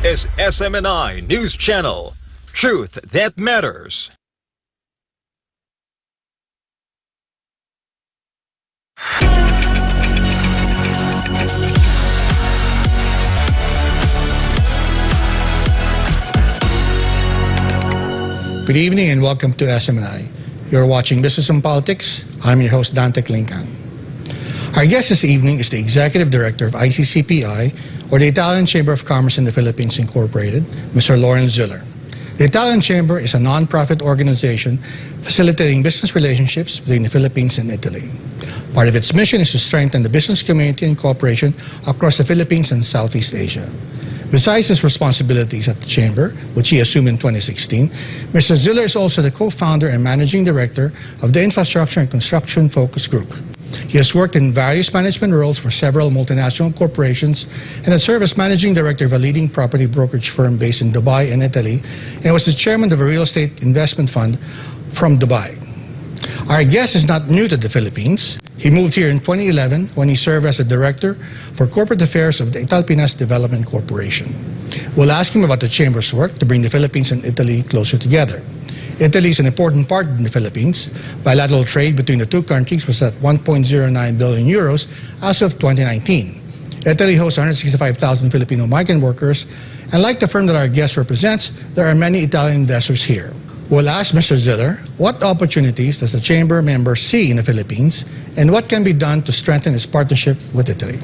is SMNI News Channel. Truth that matters. Good evening and welcome to SMNI. You're watching Business and Politics. I'm your host, Dante Klink. Our guest this evening is the Executive Director of ICCPI, or the Italian Chamber of Commerce in the Philippines Incorporated, Mr. Lawrence Ziller. The Italian Chamber is a non-profit organization facilitating business relationships between the Philippines and Italy. Part of its mission is to strengthen the business community and cooperation across the Philippines and Southeast Asia. Besides his responsibilities at the Chamber, which he assumed in 2016, Mr. Ziller is also the co-founder and managing director of the Infrastructure and Construction Focus Group. He has worked in various management roles for several multinational corporations and has served as managing director of a leading property brokerage firm based in Dubai and Italy, and was the chairman of a real estate investment fund from Dubai. Our guest is not new to the Philippines. He moved here in 2011 when he served as a director for corporate affairs of the Italpinas Development Corporation. We'll ask him about the Chamber's work to bring the Philippines and Italy closer together. Italy is an important part in the Philippines. Bilateral trade between the two countries was at 1.09 billion euros as of 2019. Italy hosts 165,000 Filipino migrant workers, and like the firm that our guest represents, there are many Italian investors here. We'll ask Mr. Ziller, what opportunities does the Chamber members see in the Philippines, and what can be done to strengthen its partnership with Italy?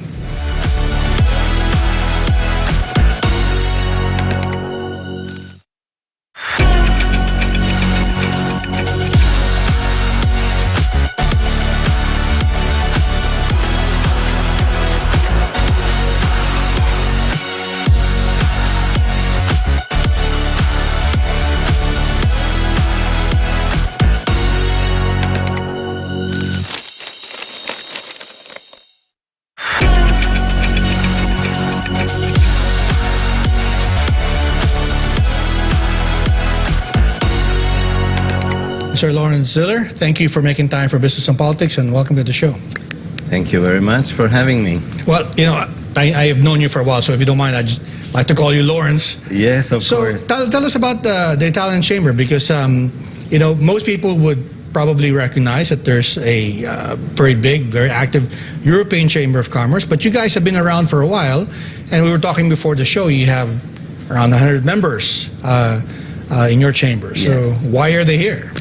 Mr. Lawrence Ziller, thank you for making time for Business and Politics, and welcome to the show. Thank you very much for having me. Well, you know, I have known you for a while, so if you don't mind, I'd just like to call you Lawrence. Yes, of course. So tell us about the Italian Chamber, because, you know, most people would probably recognize that there's a very big, very active European Chamber of Commerce, but you guys have been around for a while, and we were talking before the show, you have around 100 members in your chamber. So Yes. why are they here?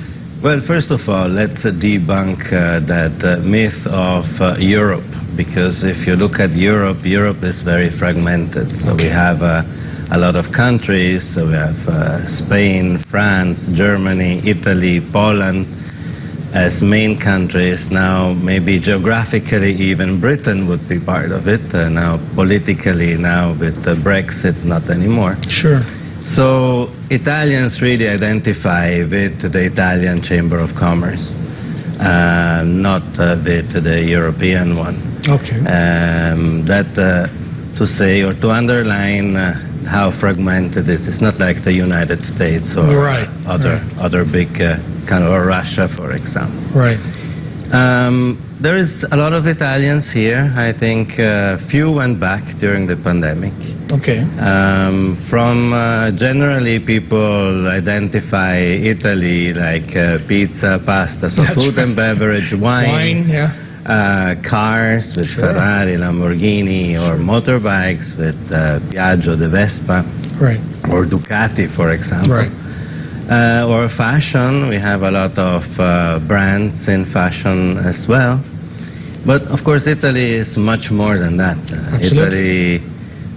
Well, first of all, let's debunk that myth of Europe, because if you look at Europe, Europe is very fragmented. So we have a lot of countries. So we have Spain, France, Germany, Italy, Poland as main countries. Now, maybe geographically, even Britain would be part of it. Now, politically, now with Brexit, not anymore. Sure. So Italians really identify with the Italian Chamber of Commerce, not with the European one. Okay. To say or to underline how fragmented this is. It's not like the United States or other big kind of, or Russia, for example. Right. There is a lot of Italians here. I think few went back during the pandemic. Okay. Generally, people identify Italy like pizza, pasta, so That's food right. and beverage, wine, Sure. cars with Ferrari, Lamborghini, or motorbikes with Piaggio, the Vespa, Right. or Ducati, for example. Right. Or fashion, we have a lot of brands in fashion as well. But of course, Italy is much more than that. Absolutely. Italy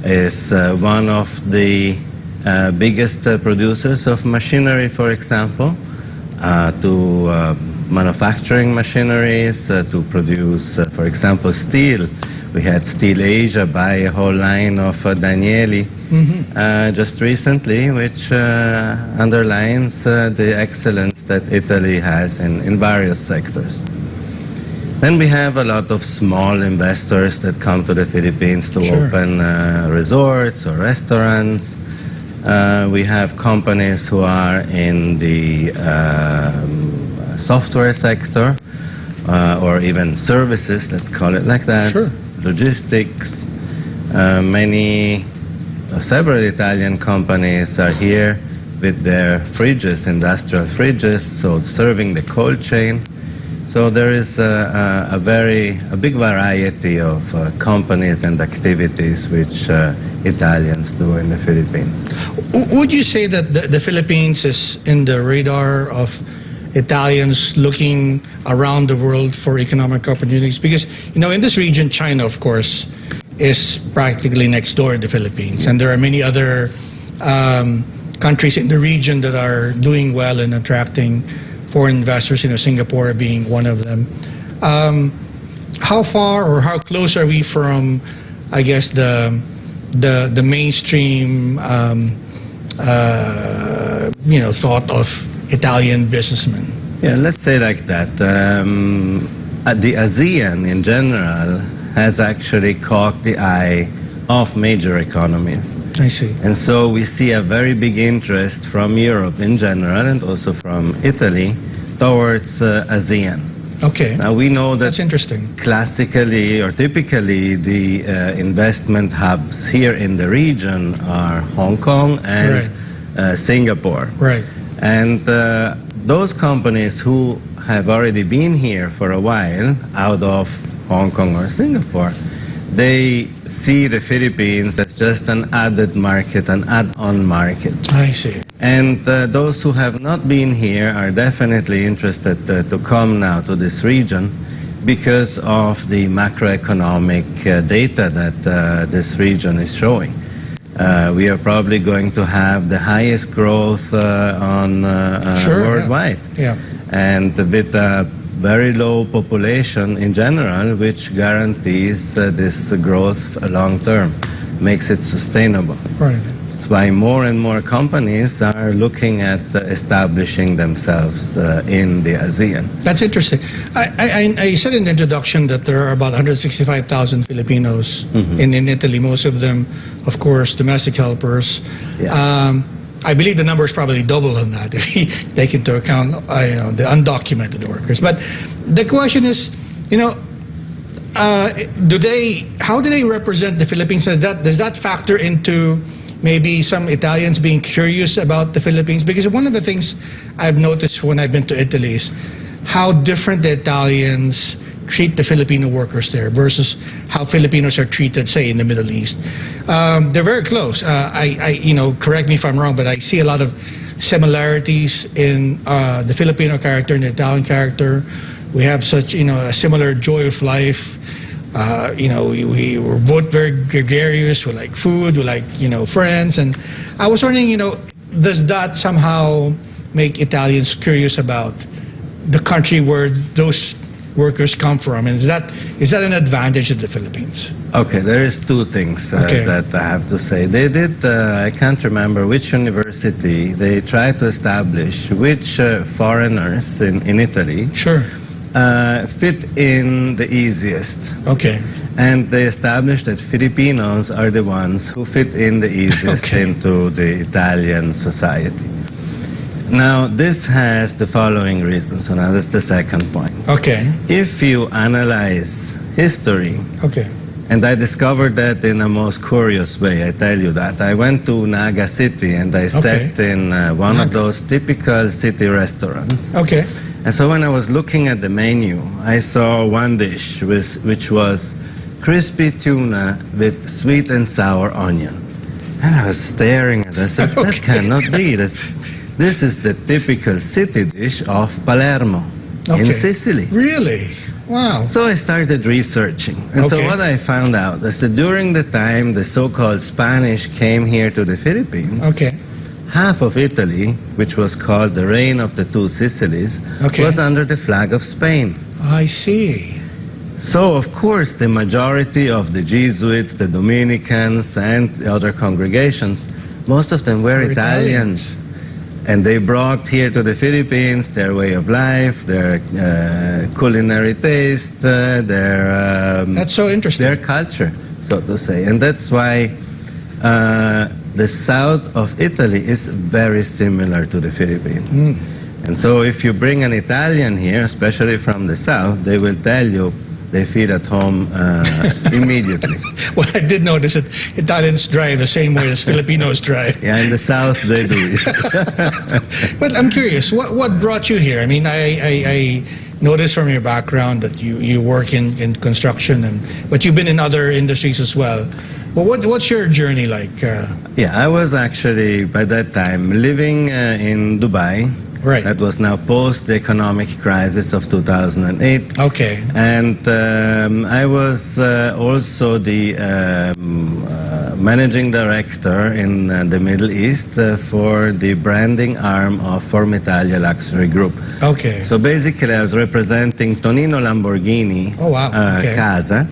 is one of the biggest producers of machinery, for example, to manufacturing machineries, to produce, for example, steel. We had Steel Asia buy a whole line of Danieli just recently, which underlines the excellence that Italy has in various sectors. Then we have a lot of small investors that come to the Philippines to open resorts or restaurants. We have companies who are in the software sector or even services, let's call it like that. Sure. Logistics, many several Italian companies are here with their fridges, industrial fridges, so serving the cold chain. So there is a big variety of companies and activities which Italians do in the Philippines. Would you say that the Philippines is in the radar of Italians looking around the world for economic opportunities? Because, in this region, China, of course, is practically next door to the Philippines. Yes. And there are many other countries in the region that are doing well in attracting foreign investors, Singapore being one of them. How far or how close are we from, I guess, the mainstream thought of Italian businessmen? Yeah, let's say like that. The ASEAN in general has actually caught the eye of major economies. I see. And so we see a very big interest from Europe in general and also from Italy towards ASEAN. Okay. Now we know that that's interesting. Classically or typically the investment hubs here in the region are Hong Kong and Singapore. Right. And those companies who have already been here for a while out of Hong Kong or Singapore, they see the Philippines as just an added market, an add-on market. I see. And those who have not been here are definitely interested to come now to this region because of the macroeconomic data that this region is showing. We are probably going to have the highest growth worldwide. Yeah. And with a very low population in general, which guarantees this growth long term, makes it sustainable. Right. That's why more and more companies are looking at establishing themselves in the ASEAN. That's interesting. I said in the introduction that there are about 165,000 Filipinos in Italy, most of them, of course, domestic helpers. Yeah. I believe the number is probably double than that if you take into account the undocumented workers. But the question is, how do they represent the Philippines? Does that factor into maybe some Italians being curious about the Philippines? Because one of the things I've noticed when I've been to Italy is how different the Italians treat the Filipino workers there versus how Filipinos are treated, say, in the Middle East. They're very close. Correct me if I'm wrong, but I see a lot of similarities in the Filipino character and the Italian character. We have such, a similar joy of life. We're both very gregarious. We like food. We like, friends. And I was wondering, does that somehow make Italians curious about the country where those workers come from? And is that an advantage of the Philippines? Okay, there is two things that I have to say. They did, I can't remember which university, they tried to establish which foreigners in Italy fit in the easiest. Okay. And they established that Filipinos are the ones who fit in the easiest into the Italian society. Now, this has the following reasons. So now that's the second point. Okay. If you analyze history, and I discovered that in a most curious way, I tell you that. I went to Naga City and I sat in one of those typical city restaurants. Okay. And so when I was looking at the menu, I saw one dish which was crispy tuna with sweet and sour onion. And I was staring at this. I said, that cannot be. This is the typical city dish of Palermo in Sicily. Really? Wow. So I started researching. And so what I found out is that during the time the so-called Spanish came here to the Philippines, half of Italy, which was called the Reign of the Two Sicilies, was under the flag of Spain. I see. So, of course, the majority of the Jesuits, the Dominicans, and the other congregations, most of them were Italians. And they brought here to the Philippines their way of life, their culinary taste, that's so interesting. Their culture, so to say. And that's why the south of Italy is very similar to the Philippines. And so if you bring an Italian here, especially from the south, they will tell you, they feel at home immediately. Well, I did notice that Italians drive the same way as Filipinos drive. Yeah, in the South they do. But I'm curious, what brought you here? I mean, I noticed from your background that you work in construction, but you've been in other industries as well. Well, what's your journey like? Yeah, I was actually, by that time, living in Dubai. Right. That was now post the economic crisis of 2008. Okay. And I was also the managing director in the Middle East for the branding arm of Form Italia Luxury Group. Okay. So basically I was representing Tonino Lamborghini Oh, wow. Okay. Casa.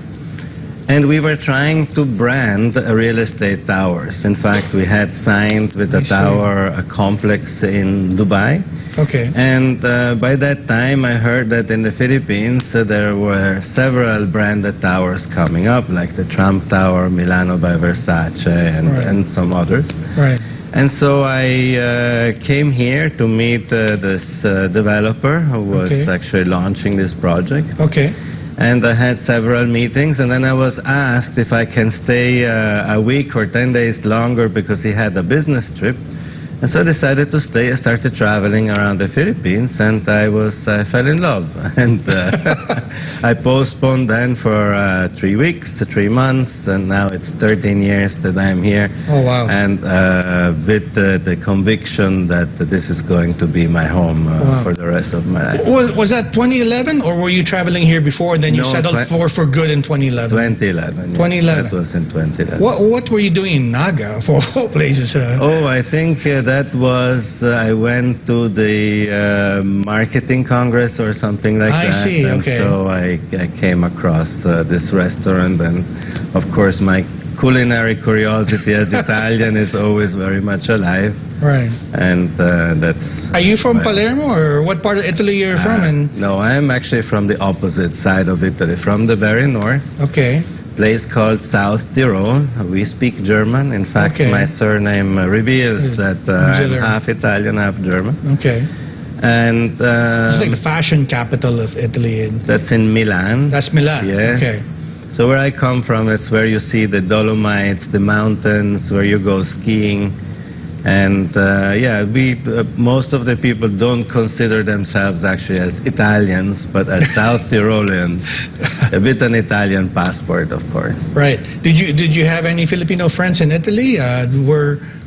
And we were trying to brand real estate towers. In fact, we had signed with a tower a complex in Dubai. Okay. And by that time, I heard that in the Philippines, there were several branded towers coming up, like the Trump Tower, Milano by Versace, and some others. Right. And so I came here to meet this developer who was actually launching this project. Okay. And I had several meetings, and then I was asked if I can stay a week or 10 days longer because he had a business trip. And so I decided to stay. I started traveling around the Philippines, and I fell in love. And I postponed then for 3 weeks, 3 months, and now it's 13 years that I'm here. Oh, wow. And with the conviction that this is going to be my home for the rest of my life. Was that 2011, or were you traveling here before, and then you No, settled for good in 2011? 2011. Yes, 2011. That was in 2011. What were you doing in Naga, for all places? Oh, I think that was, I went to the marketing congress or something like that. I see, and okay. so I came across this restaurant, and of course my culinary curiosity as Italian is always very much alive. Right. And that's... Are you from Palermo, or what part of Italy you're from? No, I'm actually from the opposite side of Italy, from the very north. Okay. Place called South Tyrol. We speak German. In fact, Okay. my surname reveals that I'm Auxiliary. half Italian, half German. Okay. And It's like the fashion capital of Italy. that's in Milan. That's Milan. Yes. Okay. So where I come from, it's where you see the Dolomites, the mountains, where you go skiing. And most of the people don't consider themselves actually as Italians, but as South Tyroleans, with an Italian passport, of course. Right. Did you have any Filipino friends in Italy?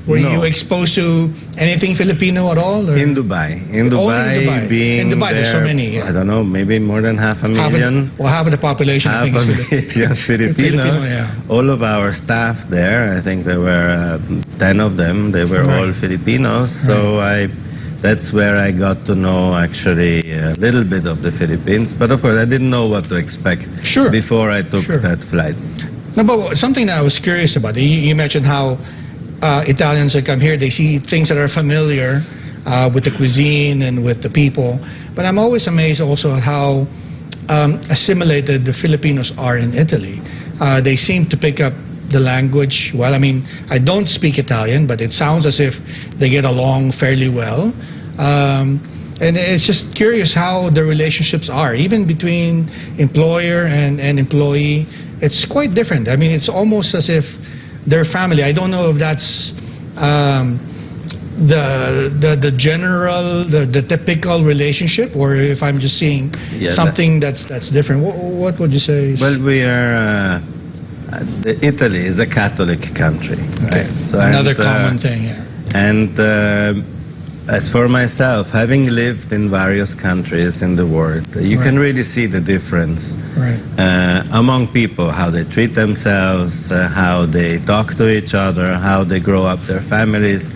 Were No. you exposed to anything Filipino at all? Or? In Dubai. In Only Dubai, in Dubai. being In Dubai, there's so there, many, yeah. I don't know, maybe more than half a half million. of the population, I Half think, a is million Filipinos. Filipino, yeah. All of our staff there, I think there were 10 of them, they were all Right. Filipinos. So that's where I got to know actually a little bit of the Philippines. But of course, I didn't know what to expect Sure. before I took Sure. that flight. No, but something that I was curious about, you mentioned how Italians that come here, they see things that are familiar with the cuisine and with the people. But I'm always amazed also at how assimilated the Filipinos are in Italy. They seem to pick up the language well. I mean, I don't speak Italian, but it sounds as if they get along fairly well. And it's just curious how the relationships are, even between employer and employee. It's quite different. I mean, it's almost as if they're family. I don't know if that's the general, the typical relationship, or if I'm just seeing something that's different. What would you say? Well, we are... Italy is a Catholic country. Okay. Right? So, Another common thing, yeah. And as for myself, having lived in various countries in the world, you can really see the difference among people, how they treat themselves, how they talk to each other, how they grow up their families.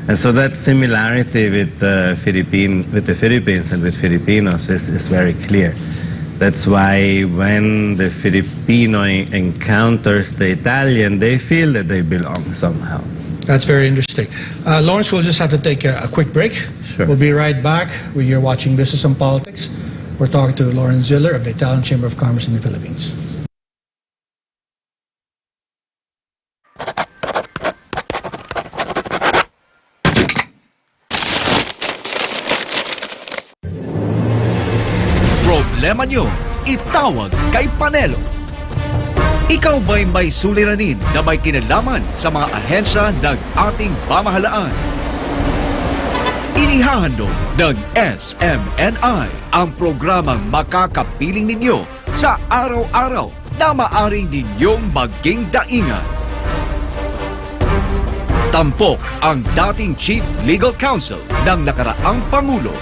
And so that similarity with the Philippines and with Filipinos is very clear. That's why when the Filipino encounters the Italian, they feel that they belong somehow. That's very interesting. Lawrence, we'll just have to take a quick break. Sure. We'll be right back. You're watching Business and Politics. We're talking to Lawrence Ziller of the Italian Chamber of Commerce in the Philippines. Problema nyo, itawag kay Panelo. Ikaw ba'y may suliranin na may kinalaman sa mga ahensya ng ating pamahalaan? Inihahandog ng SMNI ang programang makakapiling ninyo sa araw-araw na maaring ninyong maging daingan. Tampok ang dating Chief Legal Counsel ng nakaraang Pangulo,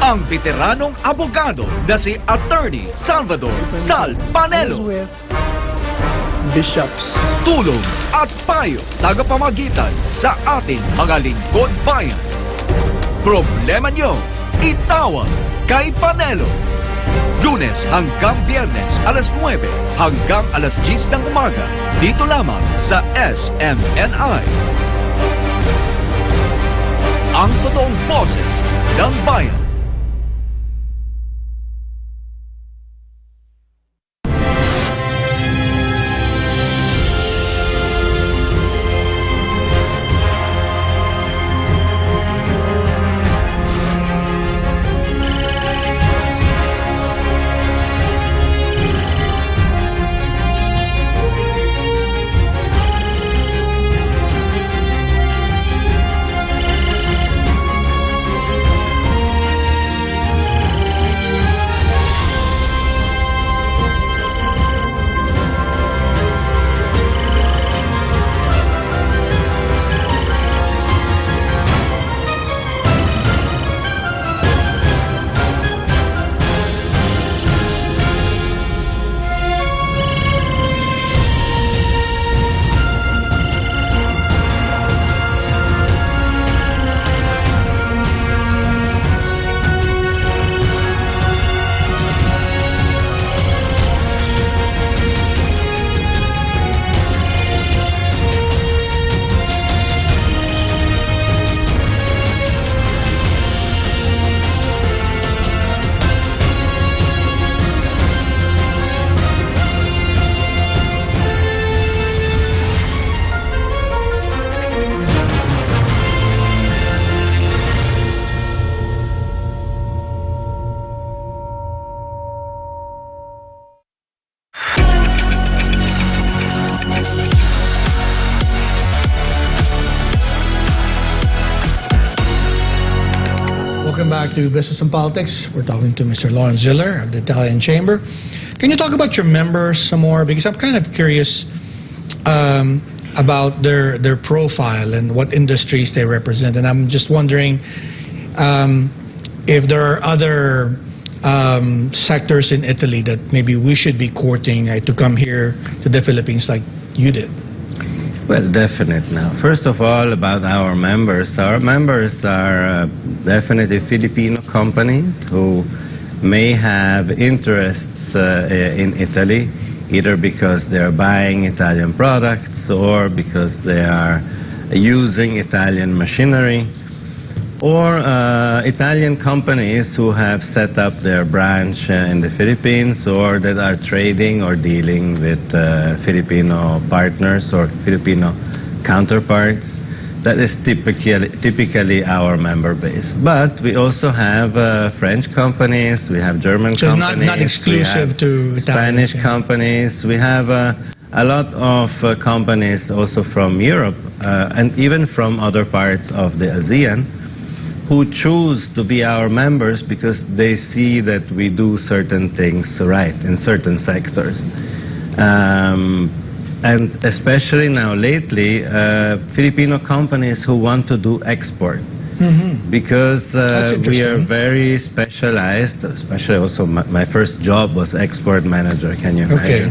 ang veteranong abogado na si Attorney Salvador Sal Panelo. Bishops. Tulong at payo tagapamagitan sa ating mga lingkod bayan. Problema nyo, itawag kay Panelo. Lunes hanggang Biyernes, alas 9 hanggang alas 10 ng umaga. Dito lamang sa SMNI. Ang totoong boses ng bayan. Welcome back to Business and Politics. We're talking to Mr. Lawrence Ziller of the Italian Chamber. Can you talk about your members some more? Because I'm kind of curious about their profile and what industries they represent. And I'm just wondering if there are other sectors in Italy that maybe we should be courting to come here to the Philippines like you did. Well, definitely. Now, first of all, about our members are definitely Filipino companies who may have interests in Italy, either because they're buying Italian products or because they are using Italian machinery, or Italian companies who have set up their branch in the Philippines or that are trading or dealing with Filipino partners or Filipino counterparts. That is typically our member base. But we also have French companies, we have German companies, So not exclusive to Spanish Italian, companies. We have a lot of companies also from Europe and even from other parts of the ASEAN who choose to be our members because they see that we do certain things right in certain sectors. And especially now lately, Filipino companies who want to do export. Because we are very specialized, especially also my first job was export manager, can you imagine?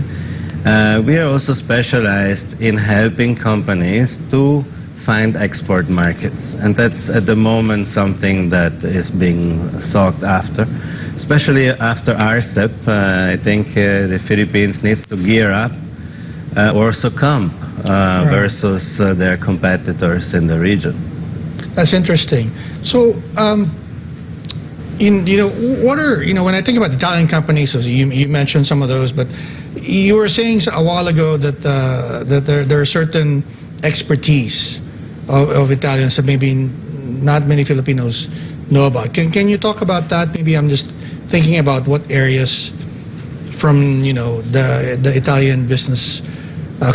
Okay. We are also specialized in helping companies to find export markets. And that's at the moment something that is being sought after, especially after RCEP. I think the Philippines needs to gear up or succumb versus their competitors in the region. That's interesting. So, what are, when I think about Italian companies, you mentioned some of those, but you were saying a while ago that there are certain expertise of Italians that maybe not many Filipinos know about. Can you talk about that? Maybe I'm just thinking about what areas from the Italian business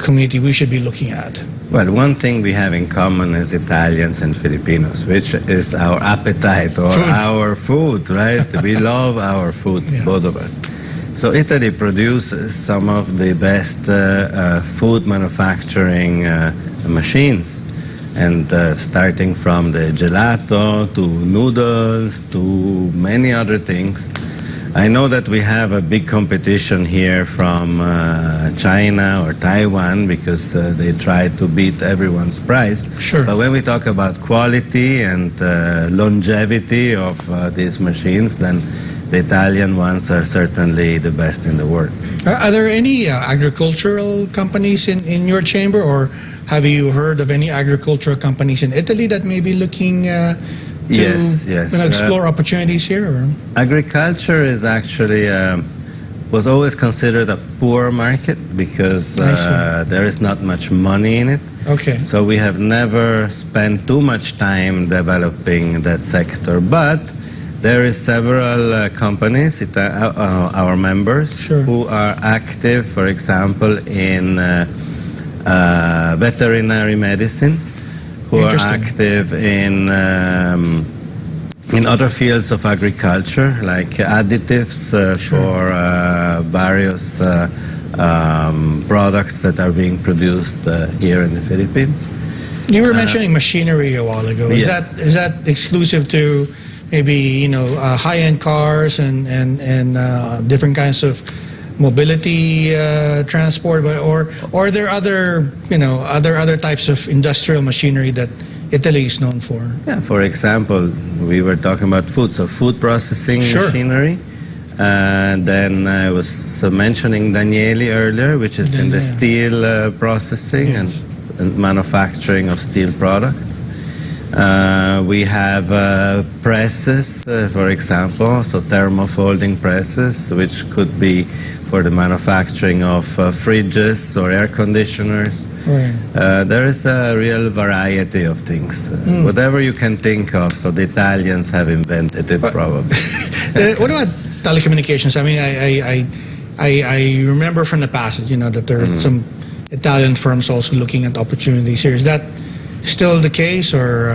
community we should be looking at? Well, one thing we have in common as Italians and Filipinos, which is our appetite or our food, right? We love our food, both of us. So Italy produces some of the best food manufacturing machines, and starting from the gelato to noodles to many other things. I know that we have a big competition here from China or Taiwan because they try to beat everyone's price. Sure. But when we talk about quality and longevity of these machines, then the Italian ones are certainly the best in the world. Are there any agricultural companies in your chamber, or have you heard of any agricultural companies in Italy that may be looking to explore opportunities here? Or? Agriculture is actually was always considered a poor market because there is not much money in it. Okay. So we have never spent too much time developing that sector, but there is several companies, our members, Sure. who are active, for example, in veterinary medicine, who are active in other fields of agriculture, like additives for various products that are being produced here in the Philippines. You were mentioning machinery a while ago. Yes. Is that exclusive to maybe high-end cars and different kinds of mobility transport, or are there other types of industrial machinery that Italy is known for? Yeah, for example, we were talking about food, so food processing machinery. And then I was mentioning Danieli earlier, which is in the steel processing and manufacturing of steel products. We have presses, for example, so thermofolding presses, which could be for the manufacturing of fridges or air conditioners. Right. There is a real variety of things. Whatever you can think of, so the Italians have invented it probably. What about telecommunications? I mean, I remember from the past, that there are some Italian firms also looking at opportunities here. Is that still the case, or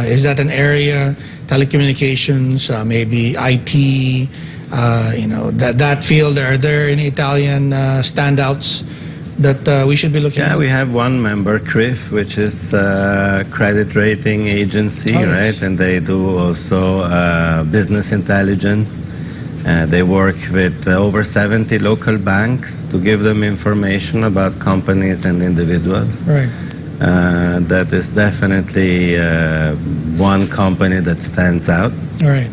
is that an area, telecommunications, maybe IT, that field? Are there any Italian standouts that we should be looking at? Yeah, we have one member, CRIF, which is a credit rating agency, right? Yes. And they do also business intelligence. They work with over 70 local banks to give them information about companies and individuals. Right. That is definitely one company that stands out. All right.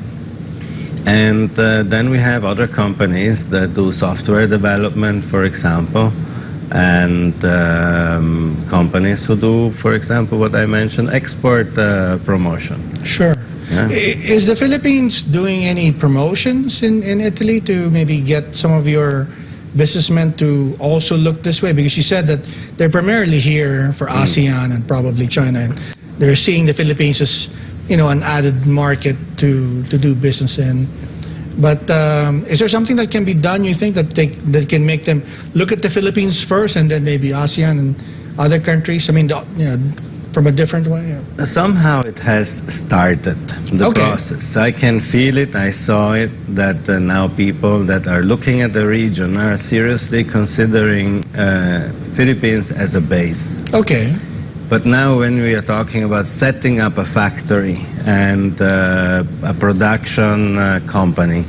And then we have other companies that do software development, for example, and companies who do, for example, what I mentioned, export promotion. Sure. Yeah. Is the Philippines doing any promotions in Italy to maybe get some of your businessmen to also look this way? Because you said that they're primarily here for ASEAN and probably China, and they're seeing the Philippines as an added market to do business in. But is there something that can be done, you think, that can make them look at the Philippines first and then maybe ASEAN and other countries? I mean, from a different way? Somehow it has started, the process. I can feel it, I saw it, that now people that are looking at the region are seriously considering Philippines as a base. Okay. But now when we are talking about setting up a factory and a production company,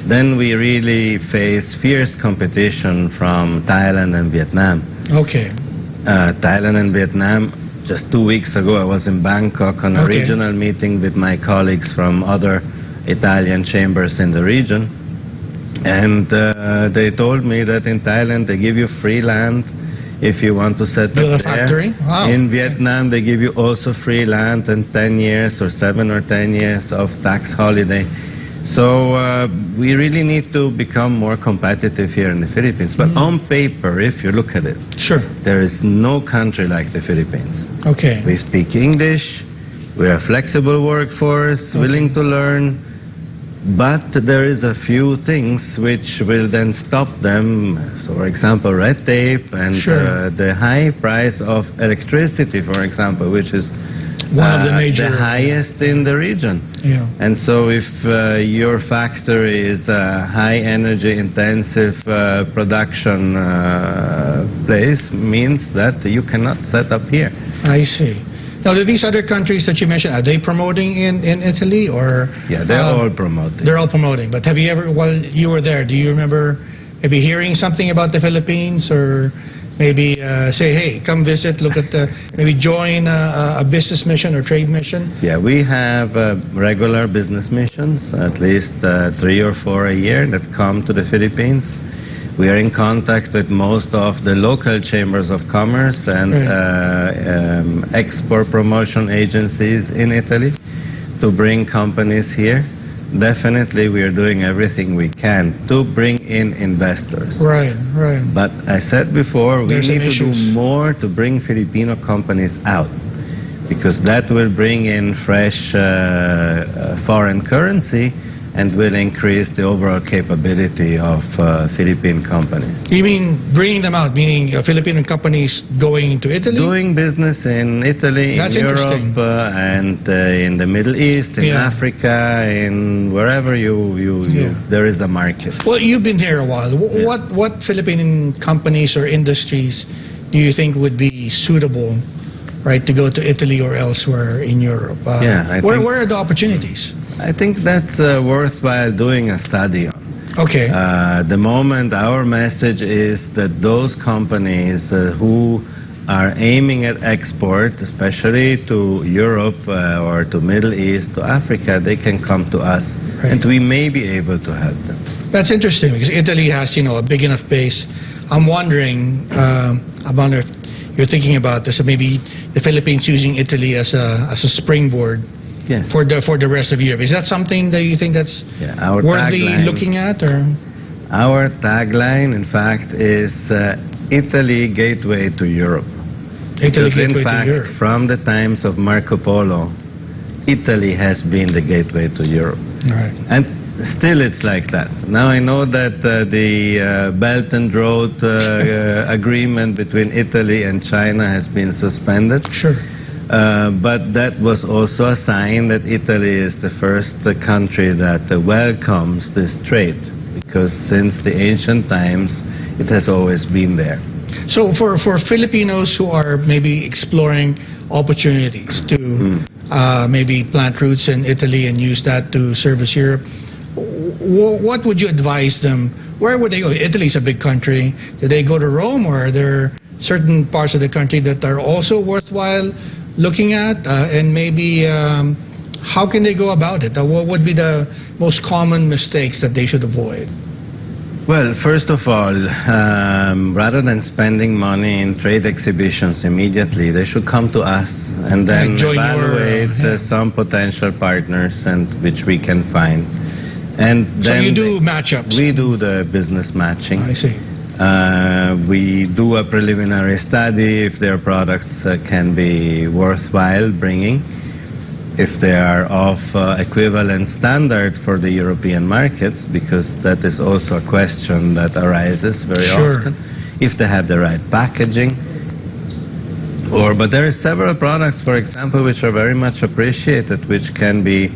then we really face fierce competition from Thailand and Vietnam. Okay. Thailand and Vietnam, just 2 weeks ago I was in Bangkok on a regional meeting with my colleagues from other Italian chambers in the region. And they told me that in Thailand they give you free land if you want to set Build up a factory? Wow. In Vietnam, they give you also free land and 10 years or 7 or 10 years of tax holiday. So we really need to become more competitive here in the Philippines. But on paper, if you look at it, Sure. there is no country like the Philippines. Okay. We speak English, we are a flexible workforce, willing to learn. But there is a few things which will then stop them. So, for example, red tape and Sure. the high price of electricity, for example, which is One of the major- the highest in the region. Yeah. And so if your factory is a high energy intensive production place, means that you cannot set up here. I see. Now, do these other countries that you mentioned, are they promoting in Italy or? Yeah, they're all promoting. They're all promoting. But have you ever, while you were there, do you remember maybe hearing something about the Philippines, or maybe say, hey, come visit, look at maybe join a business mission or trade mission? Yeah, we have regular business missions, at least 3 or 4 a year, that come to the Philippines. We are in contact with most of the local chambers of commerce and export promotion agencies in Italy to bring companies here. Definitely, we are doing everything we can to bring in investors. Right, right. But I said before, we There's some need to do issues. more to bring Filipino companies out, because that will bring in fresh foreign currency and will increase the overall capability of Philippine companies. You mean bringing them out, meaning Filipino companies going into Italy? Doing business in Italy, That's in interesting. Europe, and in the Middle East, in Yeah. Africa, in wherever Yeah. there is a market. Well, you've been here a while. What Philippine companies or industries do you think would be suitable, right, to go to Italy or elsewhere in Europe? Yeah, I think- where are the opportunities? I think that's worthwhile doing a study on. Okay. The moment our message is that those companies who are aiming at export, especially to Europe or to Middle East, to Africa, they can come to us, Right. and we may be able to help them. That's interesting because Italy has, a big enough base. I'm wondering, I wonder if you're thinking about this, maybe the Philippines using Italy as a springboard Yes. for the rest of Europe. Is that something that you think that's Yeah, our worthy tagline- looking at, or? Our tagline, in fact, is Italy gateway to Europe. Italy Because in gateway to fact, Europe. from the times of Marco Polo, Italy has been the gateway to Europe. Right. And still it's like that. Now I know that the Belt and Road agreement between Italy and China has been suspended. Sure. But that was also a sign that Italy is the first country that welcomes this trade, because since the ancient times it has always been there. So for Filipinos who are maybe exploring opportunities to maybe plant roots in Italy and use that to service Europe, what would you advise them? Where would they go? Italy's a big country. Do they go to Rome, or are there certain parts of the country that are also worthwhile looking at? And maybe how can they go about it? What would be the most common mistakes that they should avoid? Well, first of all, rather than spending money in trade exhibitions immediately, they should come to us and then Join your, evaluate yeah. some potential partners and which we can find. And So then you do matchups. we do the business matching. I see. We do a preliminary study if their products can be worthwhile bringing, if they are of equivalent standard for the European markets, because that is also a question that arises very Sure. often, if they have the right packaging. But there are several products, for example, which are very much appreciated, which can be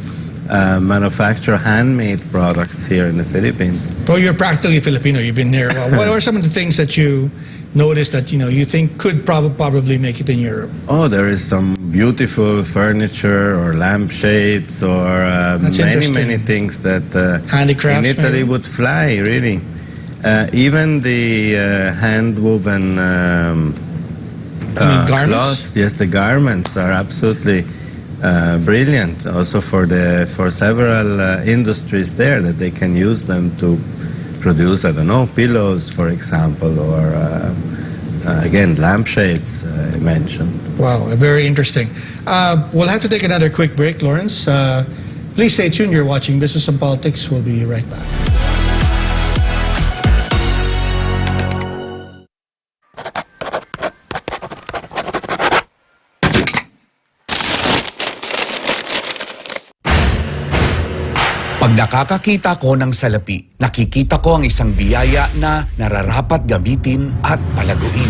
manufacture handmade products here in the Philippines. Well, you're practically Filipino. You've been there. What are some of the things that you noticed that you think could probably make it in Europe? Oh, there is some beautiful furniture or lampshades or That's many interesting. things that Handicrafts, in Italy maybe? would fly, really. Even the hand-woven garments? cloths, yes, the garments are absolutely brilliant. Also for several industries there, that they can use them to produce, I don't know, pillows, for example, or again, lampshades I mentioned. Wow, very interesting. We'll have to take another quick break, Lawrence. Please stay tuned. You're watching Business and Politics. We'll be right back. Pag nakakakita ko ng salapi, nakikita ko ang isang biyaya na nararapat gamitin at palaguin.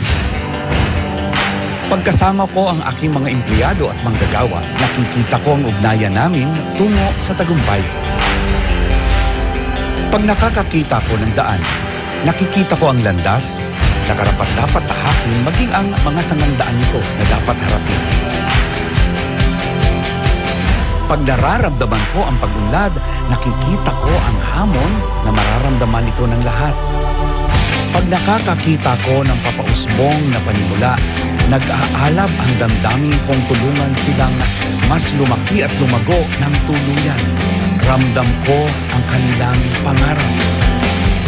Pagkasama ko ang aking mga empleyado at manggagawa, nakikita ko ang ugnayan namin tungo sa tagumpay. Pag nakakakita ko ng daan, nakikita ko ang landas na karapat-dapat tahakin maging ang mga sangandaan nito na dapat harapin. Pag nararamdaman ko ang pag-unlad, nakikita ko ang hamon na mararamdaman ito ng lahat. Pag nakakakita ko ng papausbong na panimula, nag-aalab ang damdamin kong tulungan silang mas lumaki at lumago ng tuluyan. Ramdam ko ang kanilang pangarap.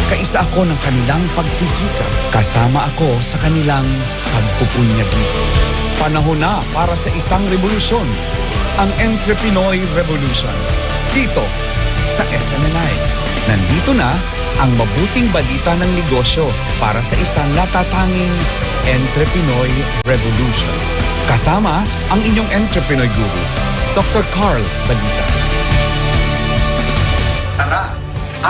Kaisa ako ng kanilang pagsisikap. Kasama ako sa kanilang pagpupunyagi. Panahon na para sa isang revolusyon. Ang Entrepreneur Revolution. Dito sa SMNI. Nandito na ang mabuting balita ng negosyo para sa isang natatanging Entrepreneur Revolution. Kasama ang inyong Entrepreneur Guru, Dr. Carl Balita. Tara,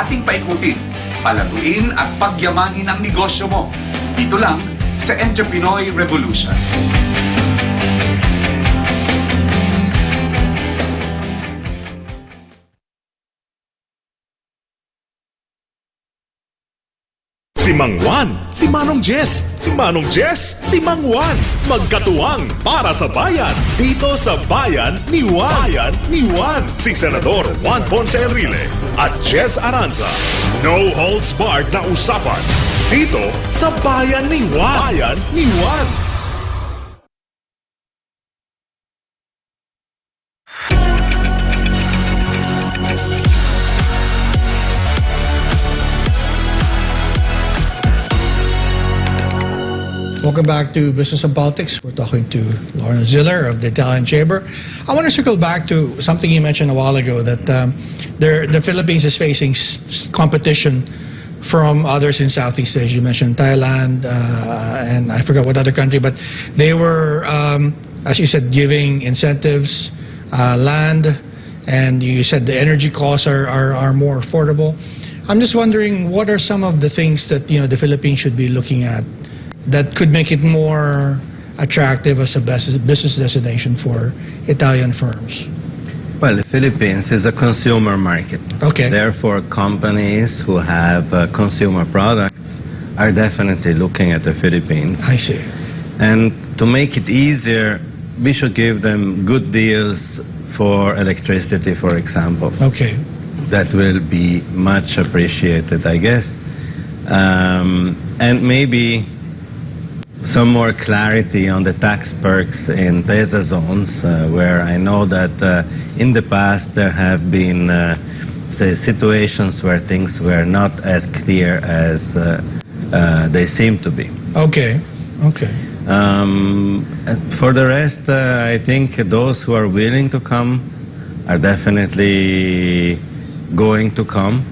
ating paikutin, palaguin at pagyamanin ang negosyo mo. Dito lang sa Entrepreneur Revolution. Si Mang Juan, si Manong Jess, si Manong Jess, si Mang Juan. Magkatuwang para sa bayan. Dito sa Bayan ni Juan. Bayan ni Juan. Si Senador Juan Ponce Enrile at Jess Aranza. No holds barred na usapan. Dito sa Bayan ni Juan. Bayan ni Juan. Welcome back to Business and Politics. We're talking to Lauren Ziller of the Italian Chamber. I want to circle back to something you mentioned a while ago, that the Philippines is facing competition from others in Southeast Asia. You mentioned Thailand and I forgot what other country, but they were, as you said, giving incentives, land, and you said the energy costs are more affordable. I'm just wondering, what are some of the things that the Philippines should be looking at that could make it more attractive as a business destination for Italian firms? Well, the Philippines is a consumer market. Okay. Therefore, companies who have consumer products are definitely looking at the Philippines. I see. And to make it easier, we should give them good deals for electricity, for example. Okay. That will be much appreciated, I guess. And maybe some more clarity on the tax perks in PESA zones, where I know that in the past there have been situations where things were not as clear as they seem to be. Okay. Okay. For the rest, I think those who are willing to come are definitely going to come,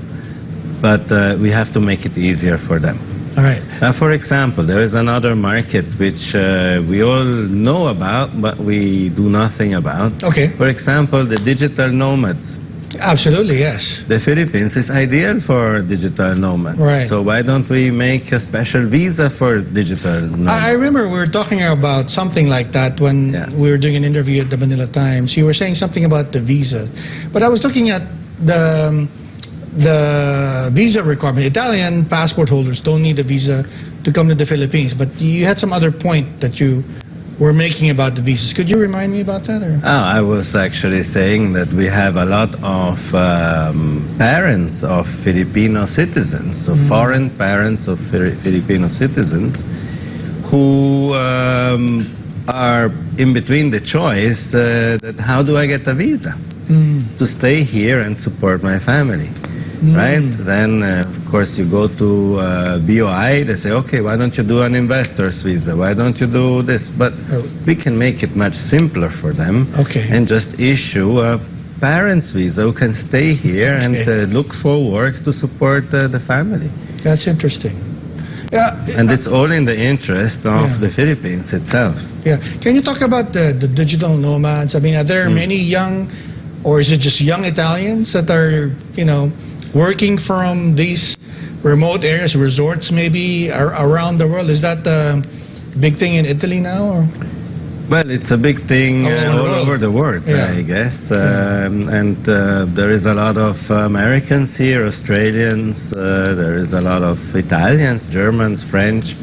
but we have to make it easier for them. All right. For example, there is another market which we all know about, but we do nothing about. Okay. For example, the digital nomads. Absolutely, yes. The Philippines is ideal for digital nomads. Right. So why don't we make a special visa for digital nomads? I remember we were talking about something like that when we were doing an interview at the Manila Times. You were saying something about the visa. But I was looking at the visa requirement. Italian passport holders don't need a visa to come to the Philippines. But you had some other point that you were making about the visas. Could you remind me about that? Or? I was actually saying that we have a lot of parents of Filipino citizens, so foreign parents of Filipino citizens, who are in between the choice that how do I get a visa to stay here and support my family? Right? Then, of course, you go to BOI, they say, okay, why don't you do an investor's visa? Why don't you do this? But we can make it much simpler for them and just issue a parent's visa who can stay here and look for work to support the family. That's interesting. Yeah, and it's all in the interest of the Philippines itself. Yeah. Can you talk about the digital nomads? I mean, are there many young or is it just young Italians that are, working from these remote areas, resorts maybe around the world? Is that the big thing in Italy now? Or? Well, it's a big thing all over the world, Yeah. I guess. And there is a lot of Americans here, Australians, there is a lot of Italians, Germans, French,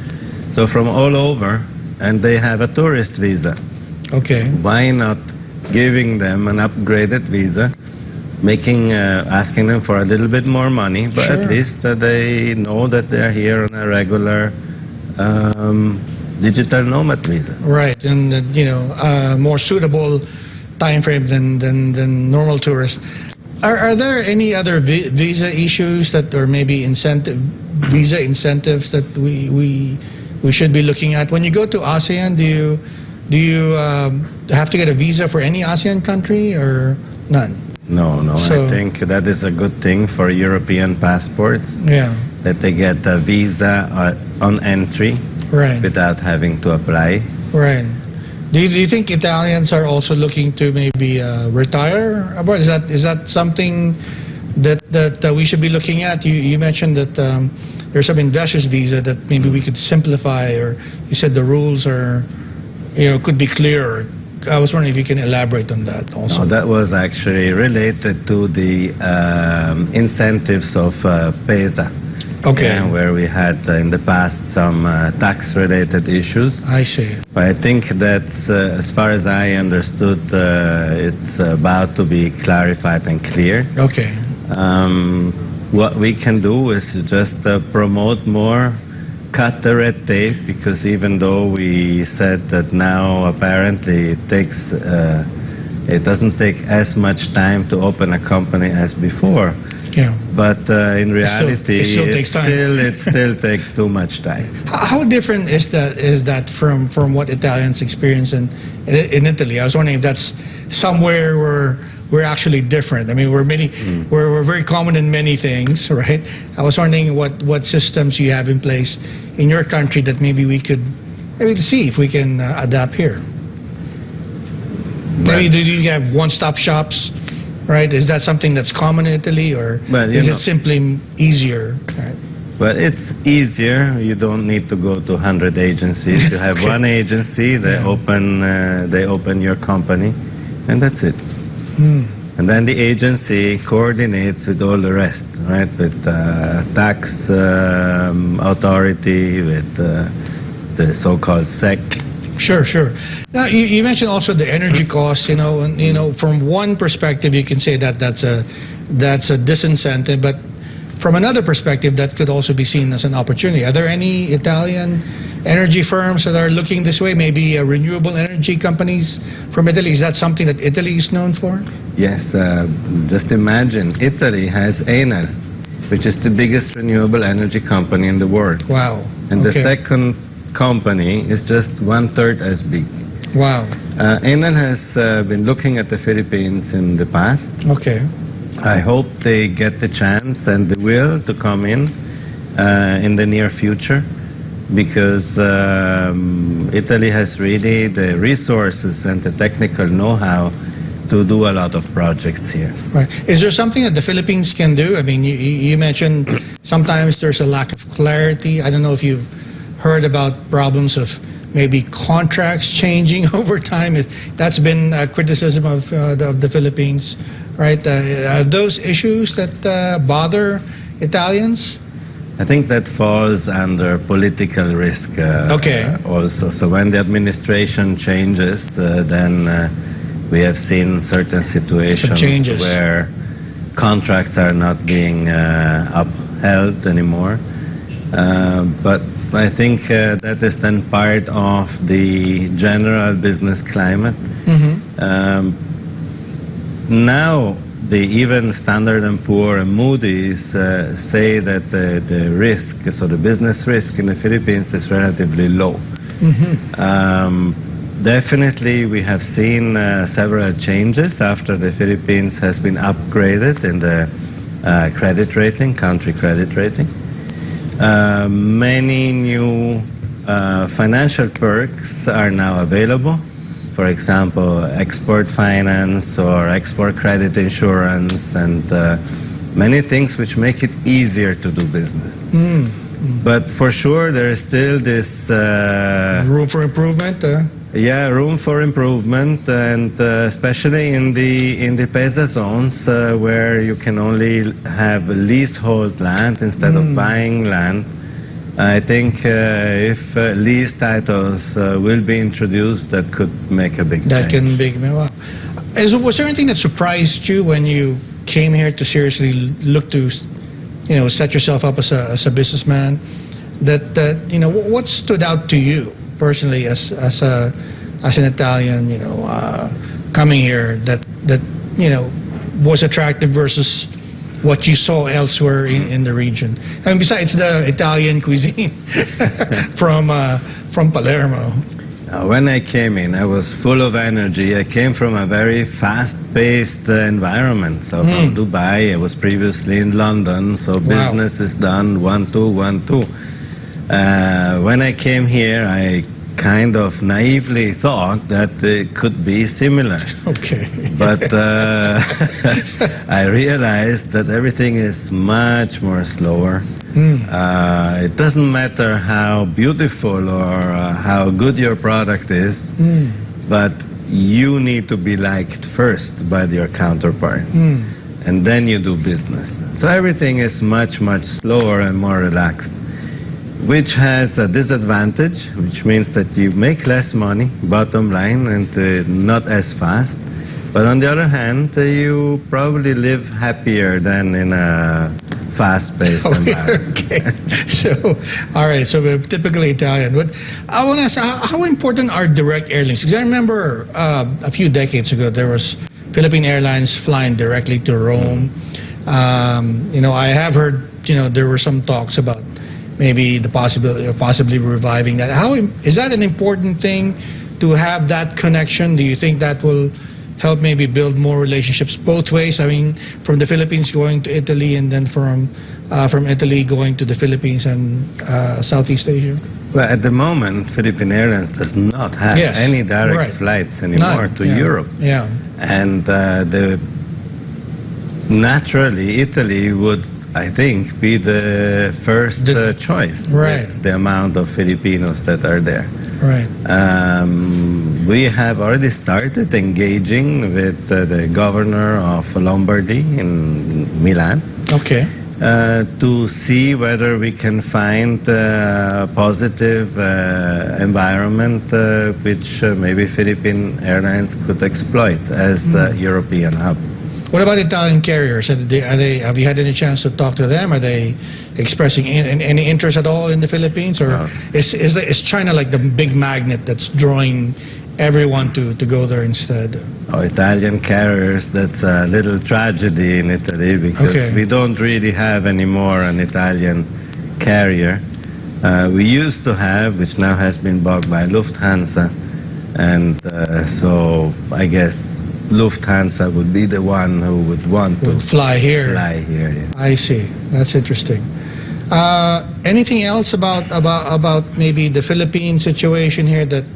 so from all over, and they have a tourist visa. Okay. Why not giving them an upgraded visa, asking them for a little bit more money, but Sure. at least they know that they're here on a regular digital nomad visa. Right, and more suitable time frame than normal tourists. Are there any other visa issues that, or maybe visa incentives that we should be looking at when you go to ASEAN? Do you have to get a visa for any ASEAN country or none? No, So- I think that is a good thing for European passports, Yeah, that they get a visa on entry right. without having to apply. Right. Do you think Italians are also looking to maybe retire abroad? Is that something that we should be looking at? You mentioned that there's some investors visa that maybe we could simplify, or you said the rules are, could be clearer. I was wondering if you can elaborate on that also. No, that was actually related to the incentives of PESA. Okay. Where we had in the past some tax-related issues. I see. But I think that's, as far as I understood, it's about to be clarified and clear. Okay. What we can do is just promote more, cut the red tape, because even though we said that now apparently it doesn't take as much time to open a company as before. Yeah. But in reality, it still takes time. it still takes too much time. How different is that from what Italians experience in Italy? I was wondering if that's somewhere where we're actually different. I mean, we're very common in many things, right? I was wondering what systems you have in place in your country that maybe we could see if we can adapt here. Maybe do you have one-stop shops? Right? Is that something that's common in Italy, or is it simply easier? Right? Well, it's easier. You don't need to go to 100 agencies. You have Okay. one agency. They open your company, and that's it. And then the agency coordinates with all the rest, right? With tax authority, with the so-called SEC. Sure. Now, you mentioned also the energy costs. And from one perspective, you can say that that's a disincentive, but from another perspective, that could also be seen as an opportunity. Are there any Italian energy firms that are looking this way? Maybe renewable energy companies from Italy? Is that something that Italy is known for? Yes. Just imagine, Italy has Enel, which is the biggest renewable energy company in the world. Wow. And the Okay. second company is just 1/3 as big. Wow. Enel has been looking at the Philippines in the past. Okay. I hope they get the chance and the will to come in the near future, because Italy has really the resources and the technical know-how to do a lot of projects here. Right. Is there something that the Philippines can do? I mean, you mentioned sometimes there's a lack of clarity. I don't know if you've heard about problems of maybe contracts changing over time. That's been a criticism of the Philippines, right? Are those issues that bother Italians? I think that falls under political risk Okay. also. So when the administration changes, then we have seen certain situations changes. where contracts are not being upheld anymore. But I think that is then part of the general business climate. Now, even Standard & Poor and Moody's say that the risk, so the business risk in the Philippines is relatively low. Definitely, we have seen several changes after the Philippines has been upgraded in the credit rating, country credit rating. Many new financial perks are now available for example, export finance or export credit insurance, and many things which make it easier to do business. But for sure, there is still this Room for improvement? room for improvement, and especially in the PESA zones where you can only have leasehold land instead of buying land. I think if lease titles will be introduced, that could make a big That change. can make me wow. Was there anything that surprised you when you came here to seriously look to, set yourself up as a businessman? That what stood out to you personally as an Italian, coming here that was attractive versus what you saw elsewhere in the region? I mean, besides the Italian cuisine from Palermo. When I came in, I was full of energy. I came from a very fast-paced environment. So from Dubai, I was previously in London, so business is done 1, 2, 1, 2. When I came here, I kind of naively thought that it could be similar. Okay. But I realized that everything is much more slower. It doesn't matter how beautiful or how good your product is, but you need to be liked first by your counterpart. And then you do business. So everything is much, much slower and more relaxed, which has a disadvantage, which means that you make less money, bottom line, and not as fast. But on the other hand, you probably live happier than in a fast-paced environment. Okay. So, all right. So we're typically Italian. But I want to ask, how important are direct airlines? Because I remember a few decades ago, there was Philippine Airlines flying directly to Rome. I have heard, there were some talks about maybe the possibility of possibly reviving that. Is that an important thing to have that connection? Do you think that will help maybe build more relationships both ways? I mean, from the Philippines going to Italy, and then from Italy going to the Philippines and Southeast Asia? Well, at the moment, Philippine Airlines does not have any direct flights anymore to Europe. Yeah. And naturally, Italy would, I think, be the first choice with the amount of Filipinos that are there. Right. We have already started engaging with the governor of Lombardy in Milan. Okay. To see whether we can find a positive environment which maybe Philippine Airlines could exploit as a European hub. What about Italian carriers? Have you had any chance to talk to them? Are they expressing any interest at all in the Philippines? Or is China like the big magnet that's drawing everyone to go there instead? Oh, Italian carriers, that's a little tragedy in Italy because we don't really have anymore an Italian carrier. We used to have, which now has been bought by Lufthansa. And so I guess Lufthansa would be the one who would want to fly here. Yeah. I see. That's interesting. Anything else about maybe the Philippine situation here that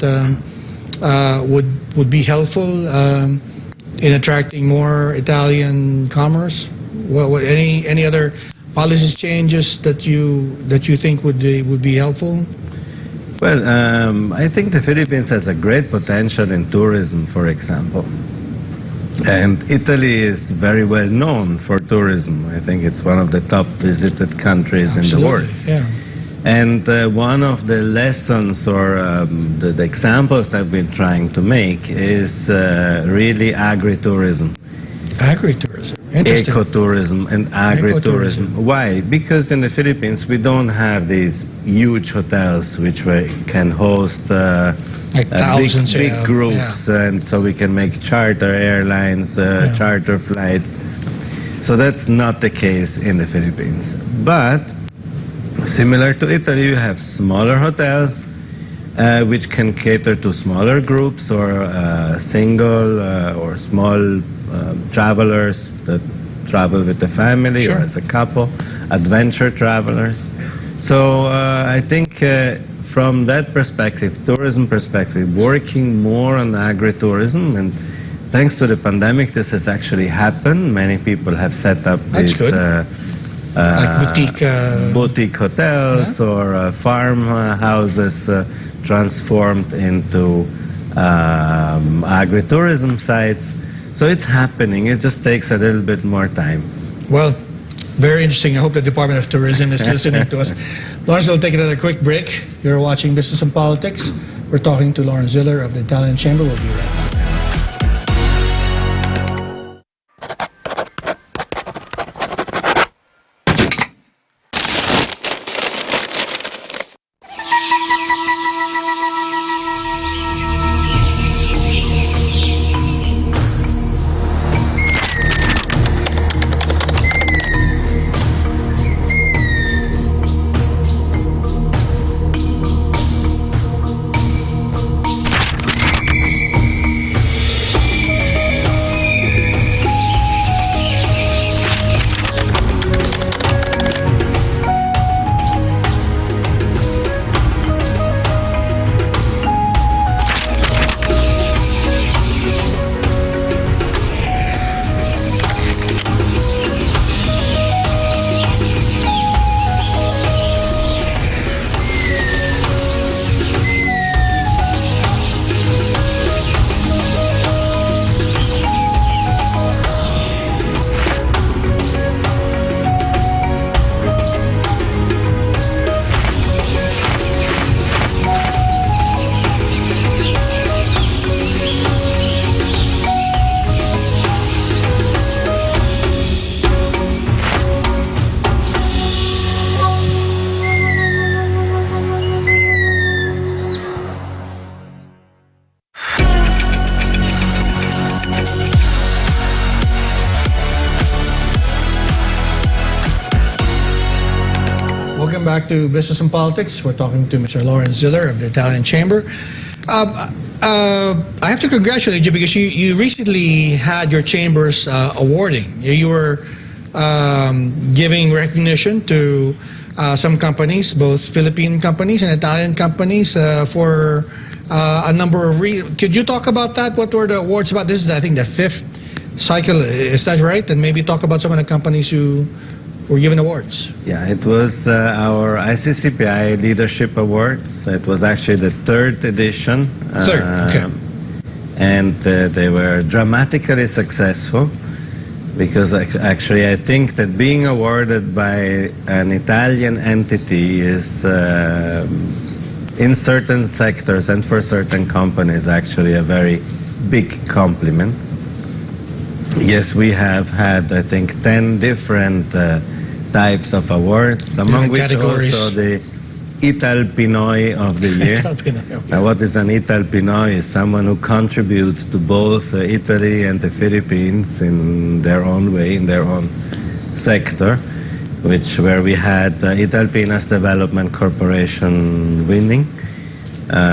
would be helpful in attracting more Italian commerce? Any other policy changes that you think would be helpful? Well, I think the Philippines has a great potential in tourism, for example. And Italy is very well known for tourism. I think it's one of the top visited countries in the world. Yeah. And one of the lessons or the examples I've been trying to make is really agritourism. Agritourism. Interesting. Ecotourism and agritourism. Why? Because in the Philippines we don't have these huge hotels which can host like thousands, big groups, and so we can make charter airlines, charter flights. So that's not the case in the Philippines. But similar to Italy, you have smaller hotels which can cater to smaller groups or single or small travelers that travel with the family or as a couple, adventure travelers. So I think from that perspective, tourism perspective, working more on agritourism, and thanks to the pandemic, this has actually happened. Many people have set up That's these good. Like boutique hotels or farm houses transformed into agritourism sites. So it's happening. It just takes a little bit more time. Well, very interesting. I hope the Department of Tourism is listening to us. Lawrence, we'll take another quick break. You're watching Business and Politics. We're talking to Lawrence Ziller of the Italian Chamber. We'll be right back. Welcome back to Business and Politics. We're talking to Mr. Lawrence Ziller of the Italian Chamber. I have to congratulate you because you recently had your chamber's awarding. You were giving recognition to some companies, both Philippine companies and Italian companies, for a number of reasons. Could you talk about that? What were the awards about? This is, I think, the 5th cycle. Is that right? And maybe talk about some of the companies who were given awards. Yeah, it was our ICCPI Leadership Awards. It was actually the 3rd edition. Okay. And they were dramatically successful because actually I think that being awarded by an Italian entity is, in certain sectors and for certain companies, actually a very big compliment. Yes, we have had, I think, 10 different types of awards, among which categories. also the Ital Pinoy of the year. Okay. Now, what is an Ital Pinoy? Is someone who contributes to both Italy and the Philippines in their own way, in their own sector, where we had Ital Pinas Development Corporation winning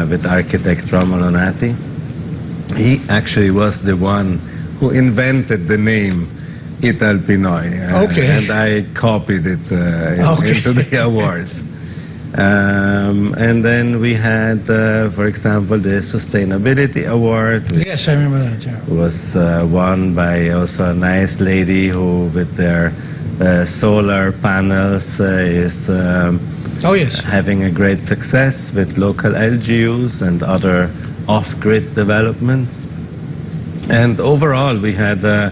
with architect Romolo Nati. He actually was the one who invented the name Ital Pinoy. And I copied it into the awards. And then we had, for example, the Sustainability Award. Yes, I remember that. Yeah. Was won by also a nice lady who, with their solar panels, is having a great success with local LGUs and other off-grid developments. And overall, we had a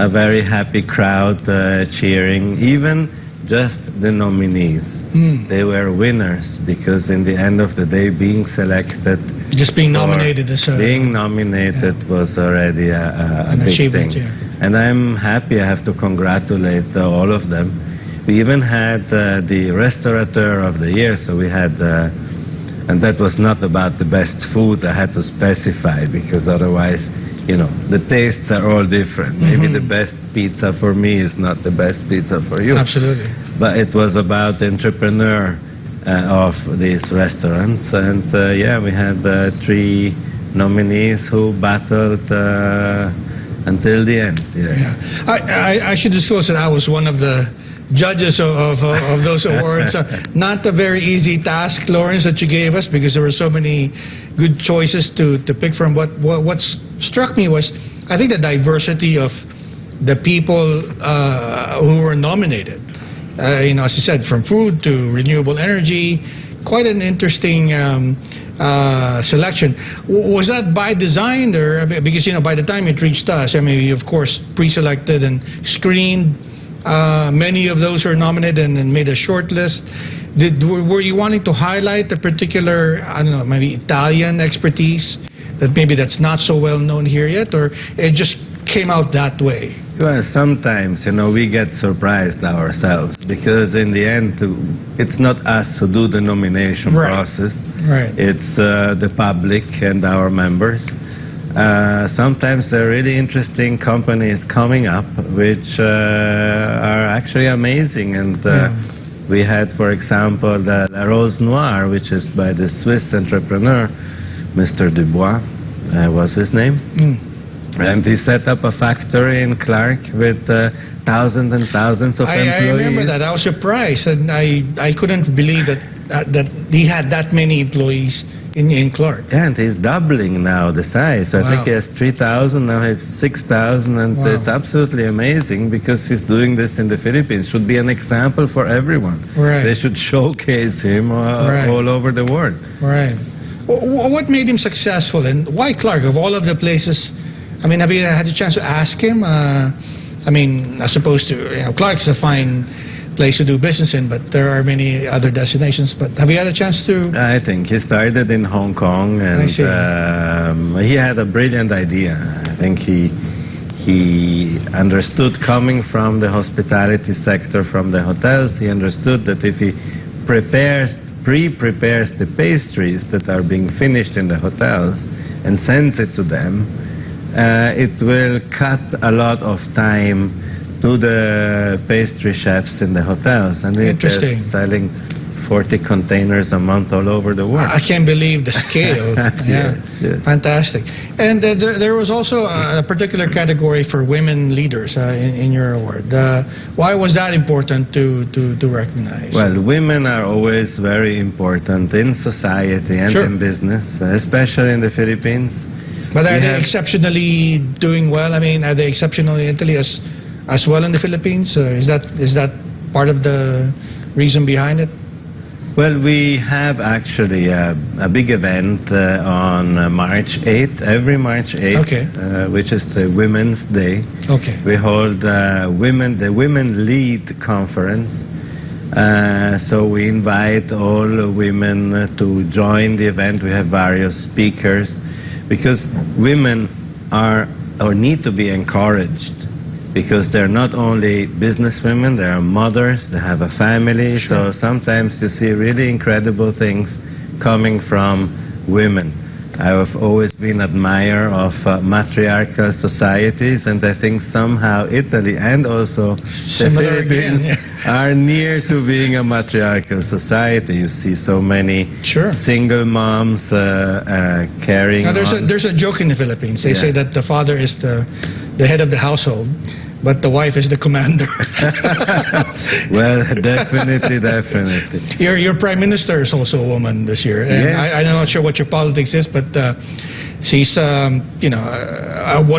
very happy crowd cheering, even just the nominees. They were winners because in the end of the day, being selected, just being nominated as being nominated was already a big achievement, thing. And I'm happy. I have to congratulate all of them. We even had the Restaurateur of the Year, so we had, and that was not about the best food. I had to specify because otherwise, you know, the tastes are all different. Maybe the best pizza for me is not the best pizza for you. Absolutely. But it was about the entrepreneur of these restaurants. And we had 3 nominees who battled until the end. Yes. Yeah. I should disclose that I was one of the judges of those awards. Not a very easy task, Lawrence, that you gave us, because there were so many good choices to pick from. What struck me was, I think, the diversity of the people who were nominated. As you said, from food to renewable energy, quite an interesting selection. Was that by design, or because by the time it reached us, I mean, we of course pre-selected and screened many of those who are nominated and made a short list. Were you wanting to highlight a particular, I don't know, maybe Italian expertise that maybe that's not so well known here yet, or it just came out that way? Well, sometimes, we get surprised ourselves, because in the end, it's not us who do the nomination process. Right. It's the public and our members. Sometimes there are really interesting companies coming up, which are actually amazing. And we had, for example, the La Rose Noire, which is by the Swiss entrepreneur, Mr. Dubois, was his name. And he set up a factory in Clark with thousands and thousands of employees. I remember that. I was surprised, and I couldn't believe that he had that many employees in Clark. Yeah, and he's doubling now the size. So I think he has 3,000, now he has 6,000, and it's absolutely amazing, because he's doing this in the Philippines. Should be an example for everyone. Right. They should showcase him all over the world. Right. What made him successful, and why Clark, of all of the places? I mean, have you had a chance to ask him? I mean, as opposed to, Clark's a fine place to do business in, but there are many other destinations. But have you had a chance to? I think he started in Hong Kong, and he had a brilliant idea. I think he understood, coming from the hospitality sector, from the hotels, he understood that if he pre-prepares the pastries that are being finished in the hotels and sends it to them, it will cut a lot of time to the pastry chefs in the hotels, and they're selling 40 containers a month all over the world. I can't believe the scale. Yes. Fantastic. And there was also a particular category for women leaders in your award. Why was that important to recognize? Well, women are always very important in society and in business, especially in the Philippines. But are they exceptionally doing well? I mean, are they exceptionally in Italy as well in the Philippines? Is that part of the reason behind it? Well, we have actually a big event on March 8th, every March 8th, which is the Women's Day. Okay. We hold the Women Lead Conference. So we invite all women to join the event. We have various speakers, because women are or need to be encouraged, because they're not only businesswomen, they are mothers, they have a family. So sometimes you see really incredible things coming from women. I have always been an admirer of matriarchal societies, and I think somehow Italy and also the Philippines are near to being a matriarchal society. You see so many single moms carrying on. There's a joke in the Philippines. They say that the father is the head of the household, but the wife is the commander. Well, definitely. Your prime minister is also a woman this year. And I'm not sure what your politics is, but she's one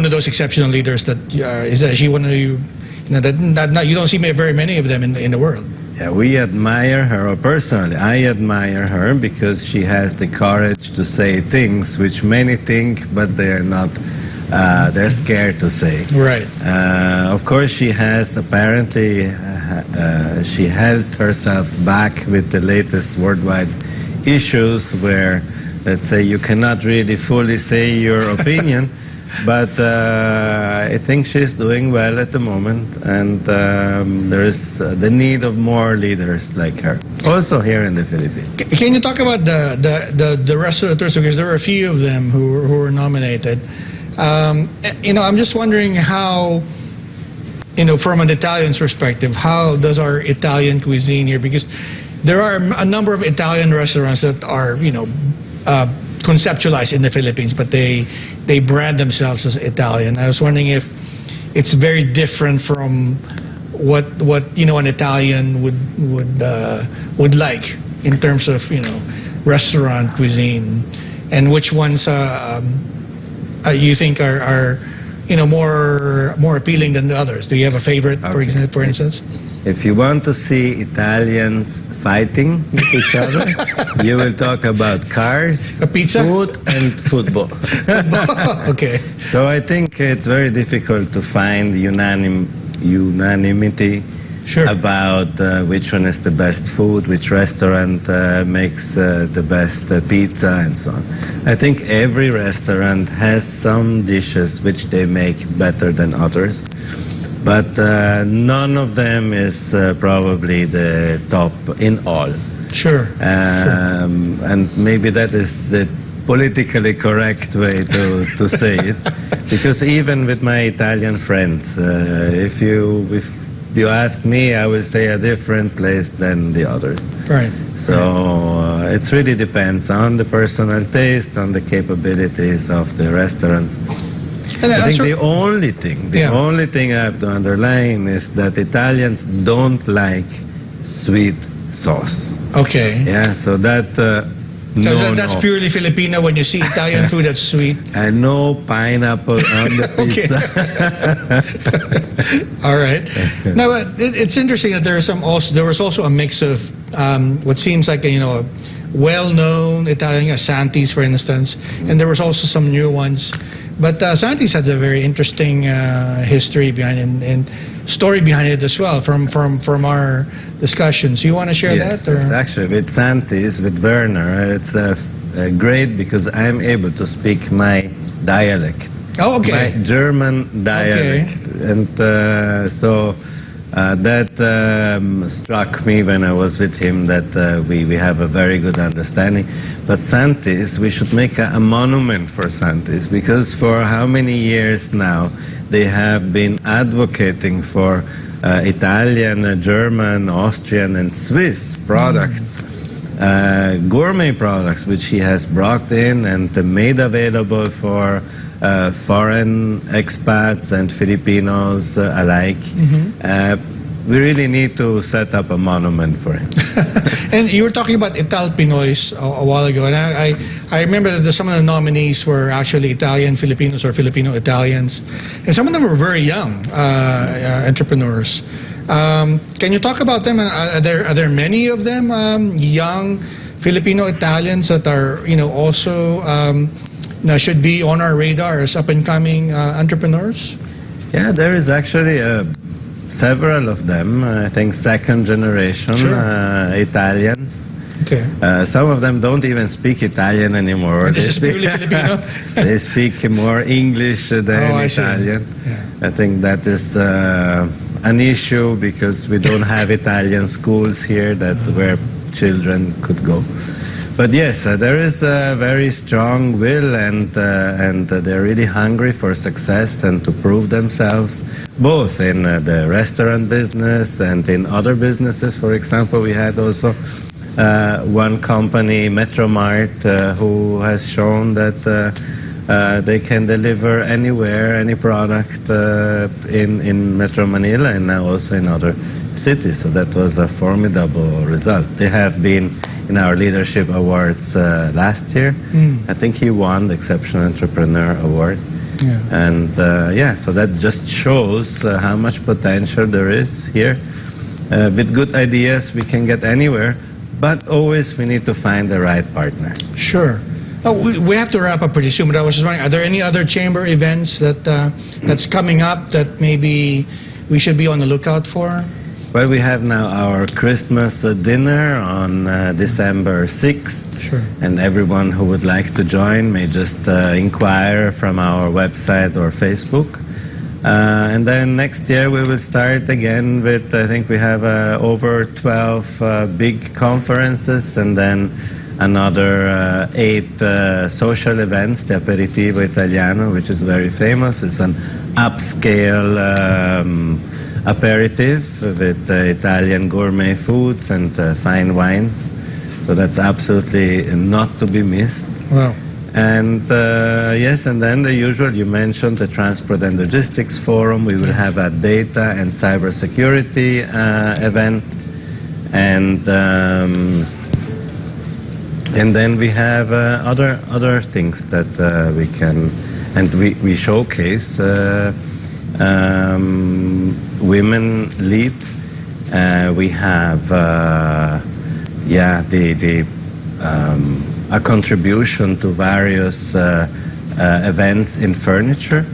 of those exceptional leaders that is she one of you that you don't see very many of them in the world. Yeah, we admire her, or personally, I admire her, because she has the courage to say things which many think, but they're not. They're scared to say. Right. Of course, she has apparently she held herself back with the latest worldwide issues, where, let's say, you cannot really fully say your opinion. But I think she's doing well at the moment, and there is the need of more leaders like her, also here in the Philippines. Can you talk about the restaurateurs, because there are a few of them who were nominated? I'm just wondering how, from an Italian's perspective, how does our Italian cuisine here, because there are a number of Italian restaurants that are, conceptualized in the Philippines, but they brand themselves as Italian. I was wondering if it's very different from what an Italian would like in terms of restaurant cuisine, and which ones you think are more appealing than the others? Do you have a favorite, for instance? If you want to see Italians fighting with each other, you will talk about cars, a pizza, food, and football. Okay. So I think it's very difficult to find unanimity about which one is the best food, which restaurant makes the best pizza, and so on. I think every restaurant has some dishes which they make better than others. But none of them is probably the top in all. Sure. And maybe that is the politically correct way to say it. Because even with my Italian friends, if you ask me, I will say a different place than the others. Right. So it really depends on the personal taste, on the capabilities of the restaurants. And I think the only thing I have to underline is that Italians don't like sweet sauce. Okay. Yeah, so that that's purely Filipino. When you see Italian food that's sweet, and no pineapple on the pizza. All right. Now it's interesting that there was also a mix of what seems like a well-known Italian, Santi's, for instance, and there was also some new ones. But Santi's has a very interesting history behind it and story behind it as well from our discussions. You want to share that? Or? Yes, actually, with Santi's, with Werner, it's great because I'm able to speak my dialect. Oh, okay. My German dialect. Okay. And so that struck me when I was with him, that we have a very good understanding. But Santi's, we should make a monument for Santi's, because for how many years now they have been advocating for Italian, German, Austrian, and Swiss products, gourmet products, which he has brought in and made available for foreign expats and Filipinos alike. We really need to set up a monument for him. And you were talking about Ital Pinoys a while ago, and I remember that some of the nominees were actually Italian Filipinos or Filipino Italians, and some of them were very young entrepreneurs. Can you talk about them? Are there many of them young Filipino Italians that are also should be on our radar as up and coming entrepreneurs? Yeah, there is actually several of them. I think second generation Italians. Okay. Some of them don't even speak Italian anymore. This is purely Filipino. They speak more English than Italian. Yeah. I think that is an issue because we don't have Italian schools here where children could go. But yes, there is a very strong will, and they're really hungry for success and to prove themselves, both in the restaurant business and in other businesses. For example, we had also one company, Metromart, who has shown that they can deliver anywhere, any product in Metro Manila and now also in other cities. So that was a formidable result. They have been in our leadership awards last year. I think he won the Exceptional Entrepreneur Award. Yeah. And so that just shows how much potential there is here. With good ideas, we can get anywhere, but always we need to find the right partners. Sure. Oh, we have to wrap up pretty soon, but I was just wondering, are there any other chamber events that's coming up that maybe we should be on the lookout for? Well, we have now our Christmas dinner on December 6th. Sure. And everyone who would like to join may just inquire from our website or Facebook. And then next year we will start again with, I think we have over 12 big conferences, and then another 8 social events, the Aperitivo Italiano, which is very famous. It's an upscale aperitif with Italian gourmet foods and fine wines. So that's absolutely not to be missed. Wow. And yes, and then the usual, you mentioned the Transport and Logistics Forum. We will have a data and cybersecurity event. And then we have other things that we can, and we showcase women lead. We have a contribution to various events in furniture,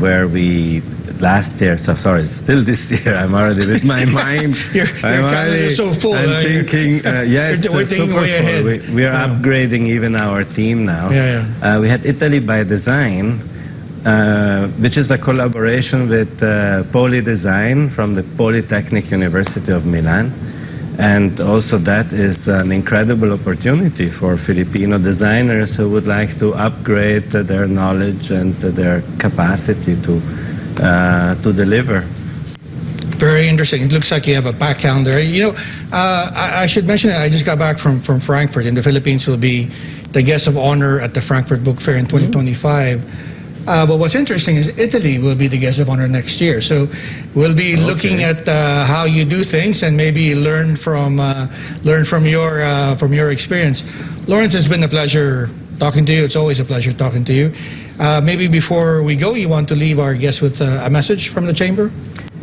where we last year, so sorry, still this year, I'm already with my mind. Your calendar is so full. I'm thinking, it's we're thinking super way full. ahead. We are upgrading even our team now. We had Italy by Design, which is a collaboration with Poly Design from the Polytechnic University of Milan. And also that is an incredible opportunity for Filipino designers who would like to upgrade their knowledge and their capacity to deliver. Very interesting. It looks like you have a packed calendar. You know, I should mention that I just got back from Frankfurt, and the Philippines will be the guest of honor at the Frankfurt Book Fair in 2025. But what's interesting is Italy will be the guest of honor next year. So we'll be looking at how you do things and maybe learn from your experience. Lawrence, it's been a pleasure talking to you. It's always a pleasure talking to you. Maybe before we go, you want to leave our guests with a message from the Chamber?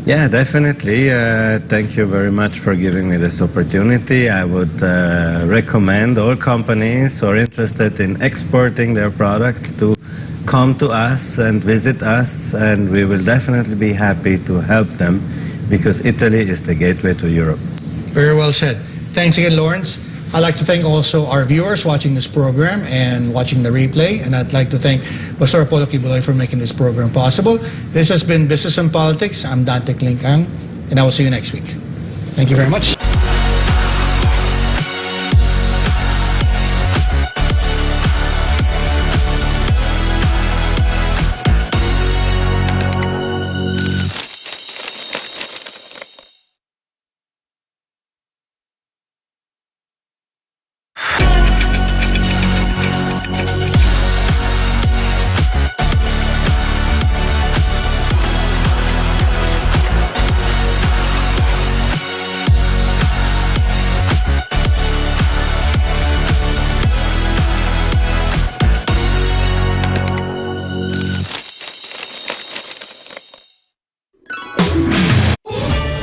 Yeah, definitely. Thank you very much for giving me this opportunity. I would recommend all companies who are interested in exporting their products to come to us and visit us, and we will definitely be happy to help them, because Italy is the gateway to Europe. Very well said. Thanks again, Lawrence. I'd like to thank also our viewers watching this program and watching the replay, and I'd like to thank Pastor Apollo Kibuloy for making this program possible. This has been Business and Politics. I'm Dante Klink, and I will see you next week. Thank you very much.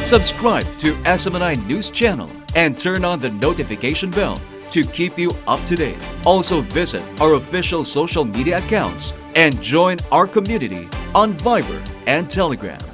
Subscribe to SMNI News Channel and turn on the notification bell to keep you up to date. Also visit our official social media accounts and join our community on Viber and Telegram.